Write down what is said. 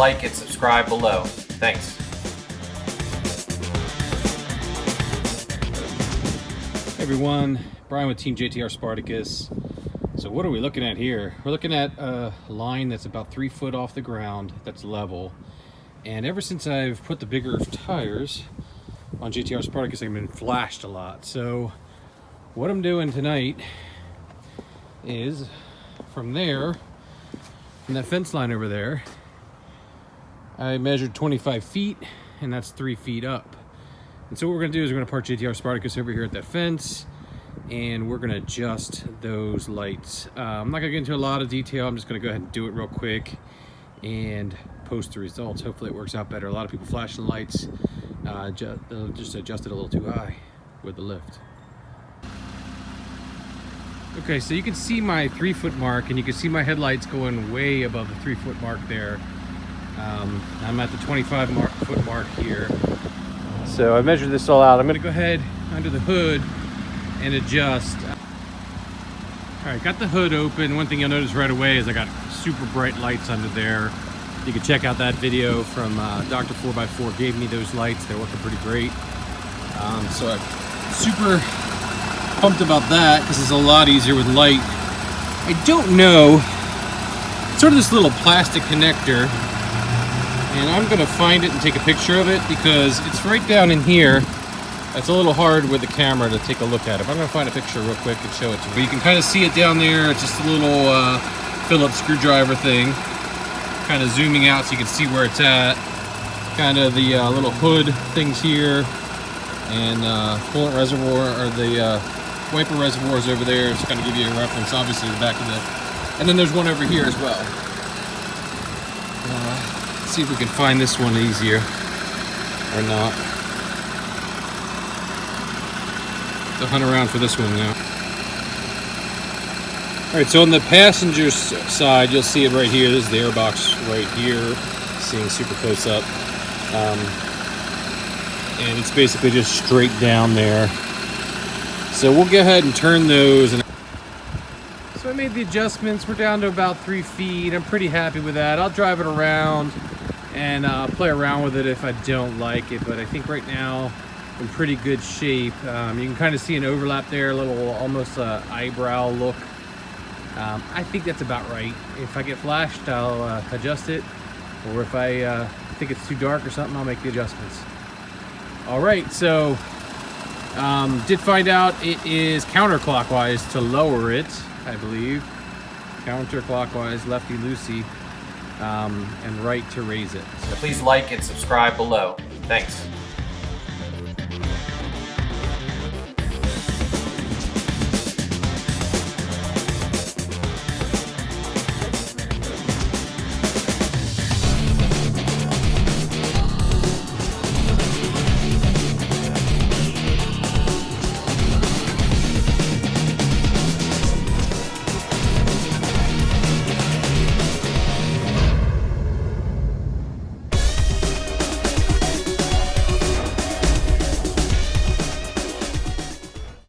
like and subscribe below. Thanks. Hey everyone, Brian with Team JTR.Spartacus. So what are we looking at here? We're looking at a line that's about 3 foot off the ground, that's level. And ever since I've put the bigger tires on JTR.Spartacus, I've been flashed a lot. So what I'm doing tonight is from there, from that fence line over there, I measured 25 feet, and that's 3 feet up. And so what we're gonna do is we're gonna park JTR.Spartacus over here at that fence, and we're gonna adjust those lights. I'm not gonna get into a lot of detail. I'm just gonna go ahead and do it real quick and post the results. Hopefully it works out better. A lot of people flashing lights, they'll just adjust it a little too high with the lift. Okay, so you can see my 3 foot mark, and you can see my headlights going way above the 3 foot mark there. I'm at the 25 foot mark here. So I measured this all out. I'm gonna go ahead under the hood and adjust. All right, got the hood open. One thing you'll notice right away is I got super bright lights under there. You can check out that video from Dr. 4x4 gave me those lights. They're working pretty great. So I'm super pumped about that. This is a lot easier with light. I don't know, it's sort of this little plastic connector, and I'm gonna find it and take a picture of it because it's right down in here. It's a little hard with the camera to take a look at it, but I'm gonna find a picture real quick and show it to you. But you can kind of see it down there. It's just a little Phillips Screwdriver thing, kind of zooming out so you can see where it's at. Kind of the little hood things here, and coolant reservoir, or the wiper reservoirs over there. It's going to give you a reference, obviously, the back of the... And then there's one over here as well. Let's see if we can find this one easier or not. To hunt around for this one now. Alright, so on the passenger side, you'll see it right here. This is the airbox right here, seeing super close up. And it's basically just straight down there. So we'll go ahead and turn those. So I made the adjustments. We're down to about 3 feet. I'm pretty happy with that. I'll drive it around and play around with it if I don't like it. But I think right now I'm in pretty good shape. You can kind of see an overlap there, a little almost eyebrow look. I think that's about right. If I get flashed, I'll adjust it. Or if I think it's too dark or something, I'll make the adjustments. All right, so did find out it is counterclockwise to lower it, I believe. Counterclockwise, lefty-loosey, and right to raise it. So please like and subscribe below. Thanks.